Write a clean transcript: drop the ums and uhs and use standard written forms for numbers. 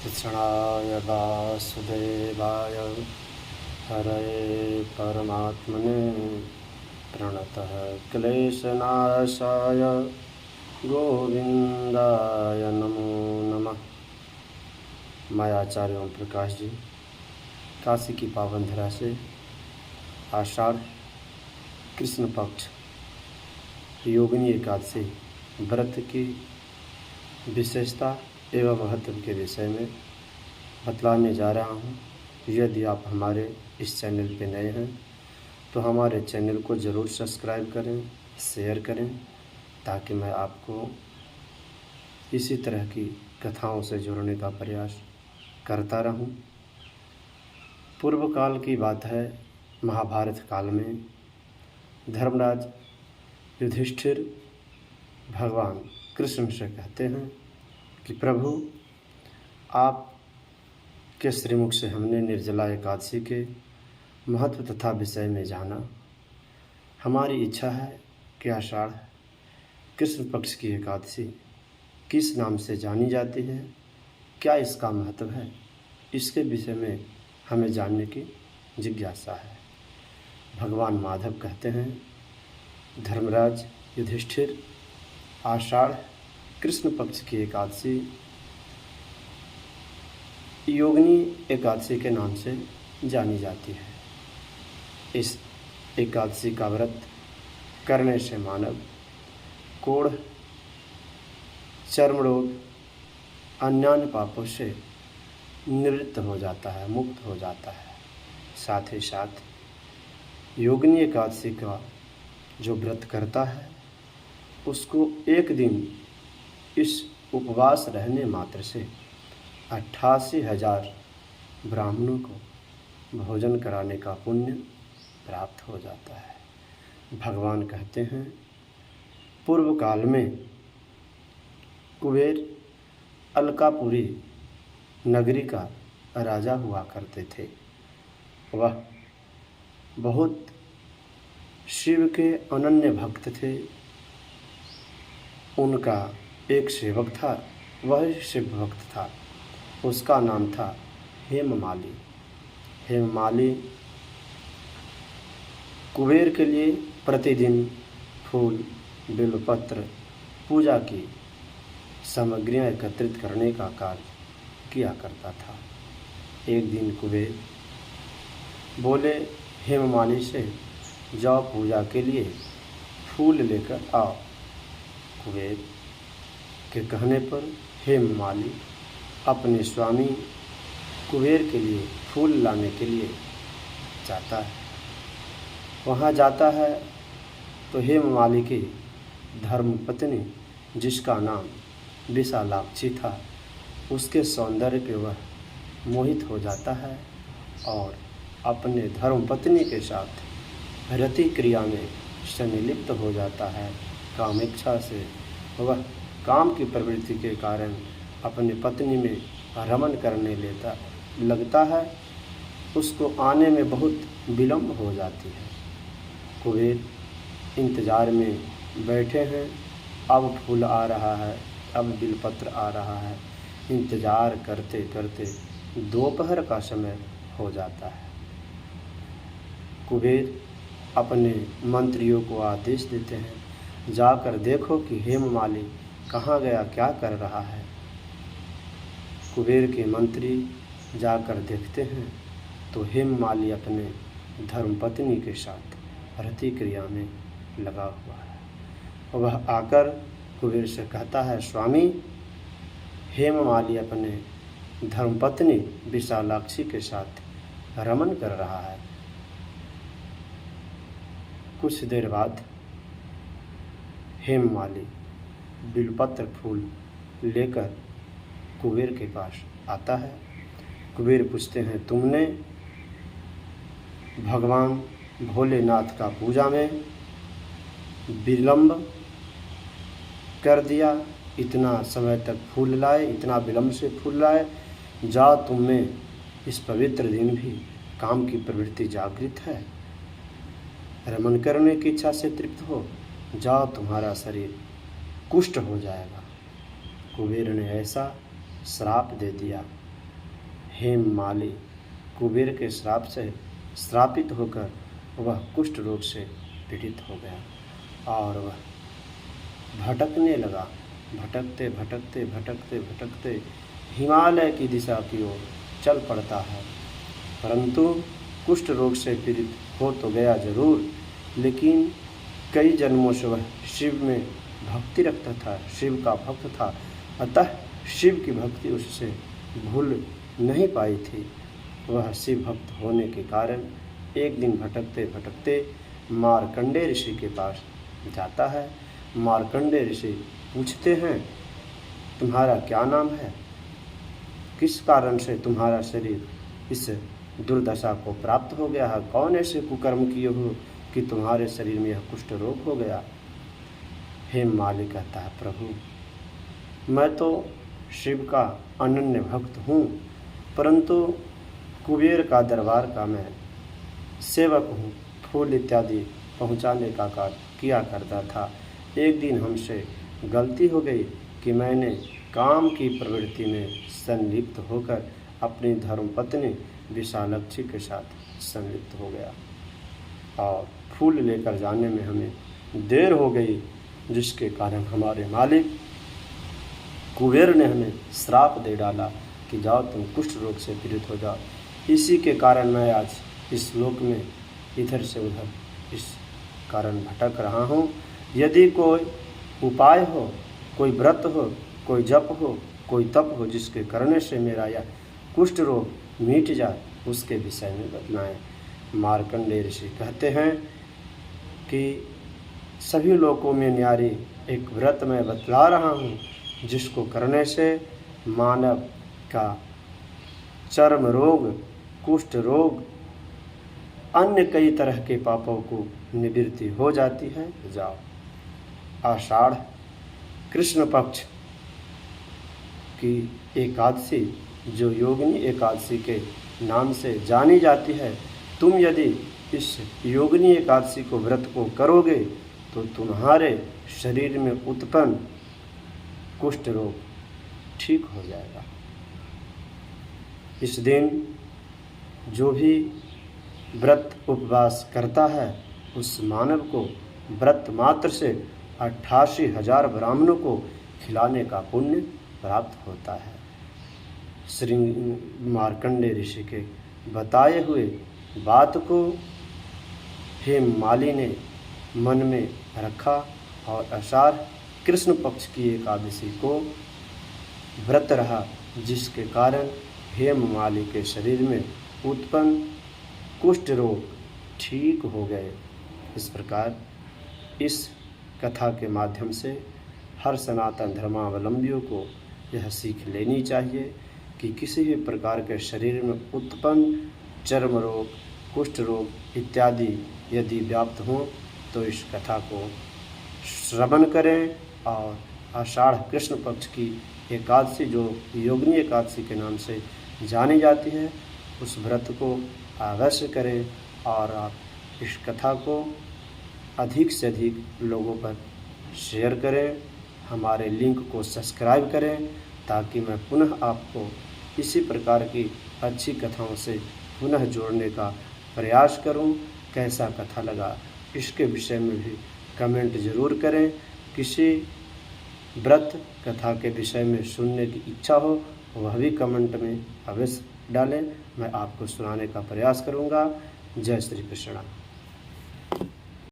कृष्णाय वासुदेवाय हरये परमात्मने प्रणतः क्लेशनाशाय गोविंदाय नमो नमः। मैं आचार्य ओम प्रकाश जी काशी की पावन धरा से आषाढ़ कृष्ण पक्ष योगिनी एकादशी व्रत की विशेषता एवं महत्व के विषय में बतलाने जा रहा हूँ। यदि आप हमारे इस चैनल पे नए हैं तो हमारे चैनल को ज़रूर सब्सक्राइब करें, शेयर करें, ताकि मैं आपको इसी तरह की कथाओं से जोड़ने का प्रयास करता रहूं। पूर्व काल की बात है, महाभारत काल में धर्मराज युधिष्ठिर भगवान कृष्ण से कहते हैं कि प्रभु, आप के श्रीमुख से हमने निर्जला एकादशी के महत्व तथा विषय में जाना। हमारी इच्छा है कि आषाढ़ कृष्ण पक्ष की एकादशी किस नाम से जानी जाती है, क्या इसका महत्व है, इसके विषय में हमें जानने की जिज्ञासा है। भगवान माधव कहते हैं, धर्मराज युधिष्ठिर, आषाढ़ कृष्ण पक्ष की एकादशी योगिनी एकादशी के नाम से जानी जाती है। इस एकादशी का व्रत करने से मानव कोढ़, चर्म रोग, अन्य पापों से निवृत्त हो जाता है, मुक्त हो जाता है। साथ ही साथ योगिनी एकादशी का जो व्रत करता है उसको एक दिन इस उपवास रहने मात्र से 88,000 ब्राह्मणों को भोजन कराने का पुण्य प्राप्त हो जाता है। भगवान कहते हैं, पूर्व काल में कुबेर अलकापुरी नगरी का राजा हुआ करते थे। वह बहुत शिव के अनन्य भक्त थे। उनका एक सेवक था, वह शिव भक्त था। उसका नाम था हेममाली। हेममाली कुबेर के लिए प्रतिदिन फूल, बिल्वपत्र, पूजा की सामग्रियां एकत्रित करने का कार्य किया करता था। एक दिन कुबेर बोले हेममाली से, जाओ पूजा के लिए फूल लेकर आओ। कुबेर के कहने पर हेममाली अपने स्वामी कुबेर के लिए फूल लाने के लिए जाता है। वहाँ जाता है तो हेममाली की धर्मपत्नी, जिसका नाम विशालाक्षी था, उसके सौंदर्य पे वह मोहित हो जाता है और अपने धर्मपत्नी के साथ रति क्रिया में संलिप्त हो जाता है। कामेच्छा से वह काम की प्रवृत्ति के कारण अपनी पत्नी में रमन करने लगता है। उसको आने में बहुत विलंब हो जाती है। कुबेर इंतज़ार में बैठे हैं, अब फूल आ रहा है, अब बिलपत्र आ रहा है। इंतज़ार करते करते दोपहर का समय हो जाता है। कुबेर अपने मंत्रियों को आदेश देते हैं, जाकर देखो कि हेममाली कहाँ गया, क्या कर रहा है। कुबेर के मंत्री जाकर देखते हैं तो हेममाली अपने धर्मपत्नी के साथ रति क्रिया में लगा हुआ है। वह आकर कुबेर से कहता है, स्वामी, हेममाली अपने धर्मपत्नी विशालाक्षी के साथ रमन कर रहा है। कुछ देर बाद हेममाली बिल्वपत्र फूल लेकर कुबेर के पास आता है। कुबेर पूछते हैं, तुमने भगवान भोलेनाथ का पूजा में विलंब कर दिया, इतना समय तक फूल लाए, इतना विलंब से फूल लाए। जाओ, तुम में इस पवित्र दिन भी काम की प्रवृत्ति जागृत है, रमन करने की इच्छा से तृप्त हो, जाओ, तुम्हारा शरीर कुष्ठ हो जाएगा। कुबेर ने ऐसा श्राप दे दिया हेममाली कुबेर के श्राप से श्रापित होकर वह कुष्ठ रोग से पीड़ित हो गया और वह भटकने लगा। भटकते भटकते भटकते भटकते हिमालय की दिशा की ओर चल पड़ता है, परंतु कुष्ठ रोग से पीड़ित हो तो गया जरूर, लेकिन कई जन्मों से वह शिव में भक्ति रखता था, शिव का भक्त था, अतः शिव की भक्ति उससे भूल नहीं पाई थी। वह शिव भक्त होने के कारण एक दिन भटकते भटकते मार्कंडेय ऋषि के पास जाता है। मार्कंडेय ऋषि पूछते हैं, तुम्हारा क्या नाम है? किस कारण से तुम्हारा शरीर इस दुर्दशा को प्राप्त हो गया है? कौन ऐसे कुकर्म किए हो कि तुम्हारे शरीर में यह कुष्ठ रोग हो गया? हेममाली कहता है, प्रभु मैं तो शिव का अनन्य भक्त हूँ, परंतु कुबेर का दरबार का मैं सेवक हूँ, फूल इत्यादि पहुँचाने का कार्य किया करता था। एक दिन हमसे गलती हो गई कि मैंने काम की प्रवृत्ति में संलिप्त होकर अपनी धर्मपत्नी विशालक्षी के साथ संलिप्त हो गया और फूल लेकर जाने में हमें देर हो गई, जिसके कारण हमारे मालिक कुबेर ने हमें श्राप दे डाला कि जाओ तुम कुष्ठ रोग से पीड़ित हो जाओ। इसी के कारण मैं आज इस लोक में इधर से उधर इस कारण भटक रहा हूँ। यदि कोई उपाय हो, कोई व्रत हो, कोई जप हो, कोई तप हो, जिसके करने से मेरा यह कुष्ठ रोग मिट जाए, उसके विषय में बतलाएं। मार्कंडेय ऋषि कहते हैं कि सभी लोकों में न्यारी एक व्रत मैं बतला रहा हूँ, जिसको करने से मानव का चर्म रोग, कुष्ठ रोग, अन्य कई तरह के पापों को निवृत्ति हो जाती है। जाओ। आषाढ़ कृष्ण पक्ष की एकादशी, जो योगिनी एकादशी के नाम से जानी जाती है, तुम यदि इस योगिनी एकादशी को व्रत को करोगे तो तुम्हारे शरीर में उत्पन्न कुष्ठ रोग ठीक हो जाएगा। इस दिन जो भी व्रत उपवास करता है, उस मानव को व्रत मात्र से 88,000 ब्राह्मणों को खिलाने का पुण्य प्राप्त होता है। श्री मार्कंडेय ऋषि के बताए हुए बात को हेममाली ने मन में रखा और आषाढ़ कृष्ण पक्ष की एकादशी को व्रत रहा, जिसके कारण हेममाली के शरीर में उत्पन्न कुष्ठ रोग ठीक हो गए। इस प्रकार इस कथा के माध्यम से हर सनातन धर्मावलंबियों को यह सीख लेनी चाहिए कि किसी भी प्रकार के शरीर में उत्पन्न चर्म रोग, कुष्ठ रोग इत्यादि यदि व्याप्त हों तो इस कथा को श्रवण करें और आषाढ़ कृष्ण पक्ष की एकादशी, जो योगिनी एकादशी के नाम से जानी जाती है, उस व्रत को अवश्य करें और आप इस कथा को अधिक से अधिक लोगों पर शेयर करें। हमारे लिंक को सब्सक्राइब करें ताकि मैं पुनः आपको इसी प्रकार की अच्छी कथाओं से पुनः जोड़ने का प्रयास करूं। कैसा कथा लगा इसके विषय में भी कमेंट ज़रूर करें। किसी व्रत कथा के विषय में सुनने की इच्छा हो वह भी कमेंट में अवश्य डालें, मैं आपको सुनाने का प्रयास करूंगा। जय श्री कृष्ण।